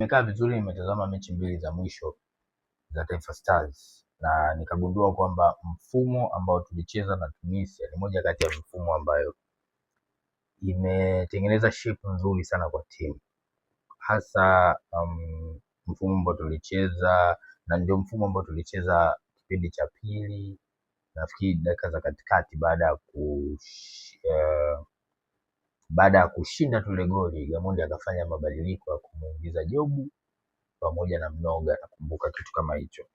Nimekaa vizuri, nimetazama mechi mbili za mwisho za Taifa Stars na nikagundua kwamba mfumo ambao tulicheza na Tunisia ni moja kati ya mfumo ambayo imetengeneza shape nzuri sana kwa timu, hasa mfumo ambao tulicheza, na ndio mfumo ambao tulicheza kipindi cha pili, nafikiri dakika za katikati, baada ya kushinda tule goli, Gamondi akafanya mabadiliko ya kumuingiza Jobu pamoja na Mnoga, nakumbuka kitu kama hicho.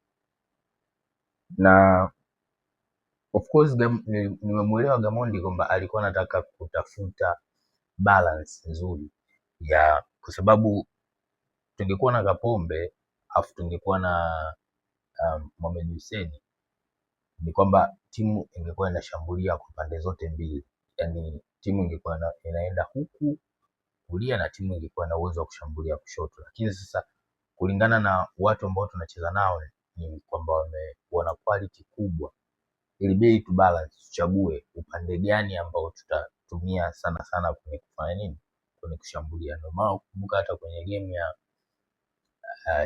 Na of course nimemuelewa Gamondi kwamba alikuwa anataka kutafuta balance nzuri ya, kwa sababu tungekuwa na Kapombe afu tungekuwa na Mohamed Hussein, ni kwamba timu ingekuwa inashambulia kwa pande zote mbili, yani timu ingekuwa inaenda huku kulia na timu ingekuwa na uwezo wa kushambulia kushoto. Lakini sasa kulingana na watu ambao tunacheza nao ni kwamba wana quality kubwa, ilibidi tu balance, tuchague upande gani ambao tutatumia sana sana kwenye kufanya nini, kwenye kushambulia. Ndio maana ukumbuka hata kwenye game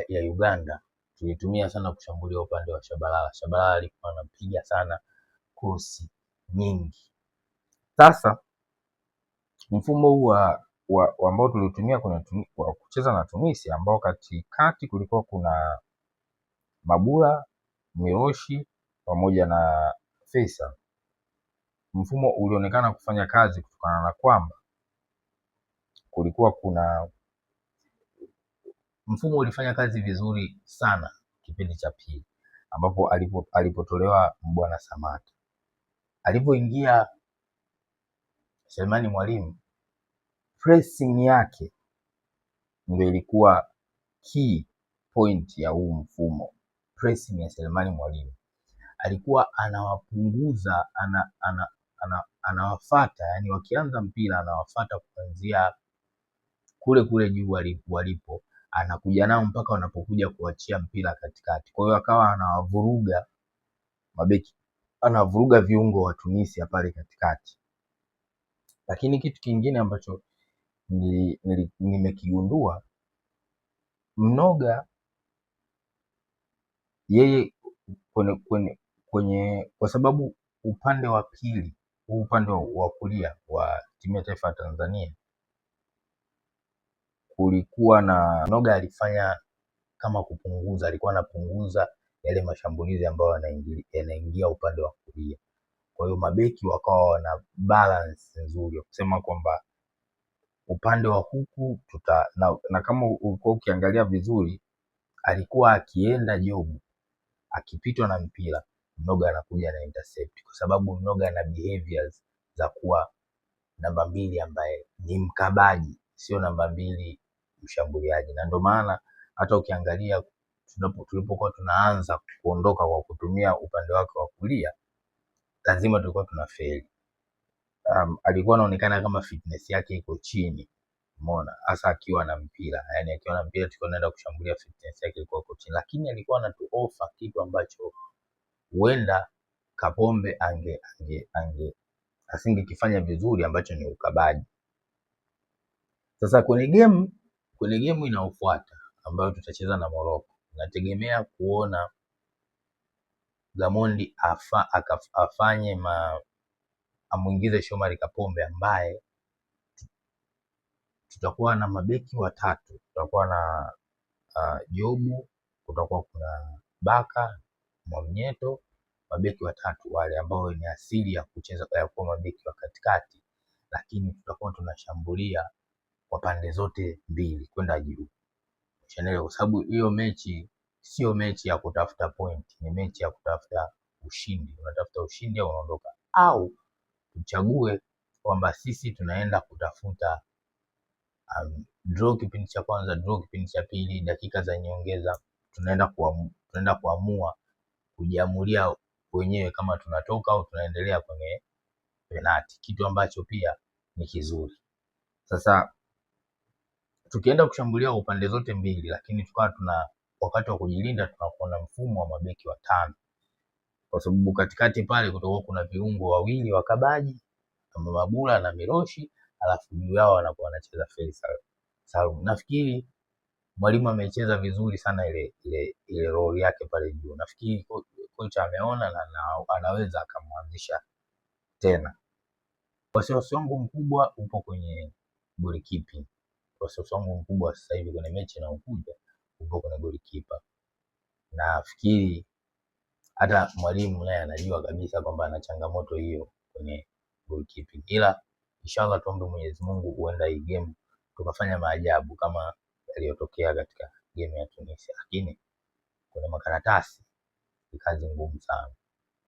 ya Uganda tulitumia sana kushambulia upande wa Shabalala. Shabalala alikuwa anapiga sana kosi nyingi. Sasa mfumo huu ambao tulitumia kwenye kucheza na Tunisia, ambao katikati kulikuwa kuna Mabula, Miroshi pamoja na Faisal, mfumo ulionekana kufanya kazi kutokana na kwamba kulikuwa kuna mfumo ulifanya kazi vizuri sana kipindi cha pili, ambapo alipotolewa Mbwana Samata, alipoingia Selemani Mwalimu, pressing yake ndio ilikuwa key point ya huu mfumo. Pressing ya Selemani Mwalimu alikuwa anawapunguza, anawafuata, yani wakianza mpira anawafuata kuanzia kule juu walipo, anakuja nao mpaka wanapokuja kuachia mpira katikati. Kwa hiyo akawa anawavuruga mabeki, anavuruga viungo wa Tunisia pale katikati. Lakini kitu kingine ambacho nimekigundua, Mnoga yeye kwa sababu upande wa pili, upande wa kulia wa timu ya taifa ya Tanzania kulikuwa na Mnoga alifanya kama kupunguza, alikuwa anapunguza yale mashambulizi ambayo yanaingia upande wa kulia. Kwa hiyo mabeki wakawa na balance nzuri kusema kwamba upande wa huku na kama ulikuwa ukiangalia vizuri, alikuwa akienda Jobu akipitwa na mpira, Mnoga anakuja na intercept, kwa sababu Mnoga ana behaviors za kuwa namba mbili ambaye ni mkabaji, sio namba mbili mshambuliaji. Na ndio maana hata ukiangalia tulipokuwa tunaanza kuondoka kwa kutumia upande wake wa kulia, lazima tulikuwa tunafeli. Alikuwa anaonekana kama fitness yake iko chini, umeona, hasa akiwa na mpira. Yani akiwa na mpira tulikuwa tunaenda kushambulia, fitness yake ilikuwa iko chini, lakini alikuwa anatu offer kitu ambacho huenda Kapombe asingekifanya vizuri, ambacho ni ukabaji. Sasa kwenye game inayofuata ambayo tutacheza na Morocco, nategemea kuona Gamondi amuingize Shomari Kapombe, ambaye tutakuwa na mabeki watatu. Tutakuwa na Jobu, kutakuwa kuna Baka, Mwamnyeto, mabeki watatu wale ambao ni asili ya kucheza kwa kuwa mabeki wa katikati, lakini tutakuwa tunashambulia kwa pande zote mbili kwenda juu. Chanele, kwa sababu hiyo mechi sio mechi ya kutafuta point, ni mechi ya kutafuta ushindi. Unatafuta ushindi au unaondoka, au tuchague kwamba sisi tunaenda kutafuta draw kipindi cha kwanza, draw kipindi cha pili, dakika za nyongeza tunaenda kuamua kujiamulia wenyewe kama tunatoka au tunaendelea kwenye penalti, kitu ambacho pia ni kizuri. Sasa tukienda kushambulia upande zote mbili, lakini tukawa wakati wa kujilinda tunakuwa na mfumo wa mabeki watano, kwa sababu katikati pale kutakuwa kuna viungo wawili wakabaji kama Mabula na Miroshi, alafu juu yao wanakuwa wanacheza Faisal Salum. Nafikiri mwalimu amecheza vizuri sana ile role yake pale juu. Nafikiri kocha ameona na anaweza akamwanzisha tena. Wasiwasi wangu mkubwa upo kwenye goalkeeping. Wasiwasi wangu mkubwa sasa hivi kwenye mechi inayokuja upo kwenye goalkeeper. Nafikiri hata mwalimu naye anajua kabisa kwamba ana changamoto hiyo kwenye goalkeeping. Ila inshallah tuombe Mwenyezi Mungu huenda hii game tukafanya maajabu kama yaliyotokea katika game ya Tunisia, lakini kwenye makaratasi ni kazi ngumu sana.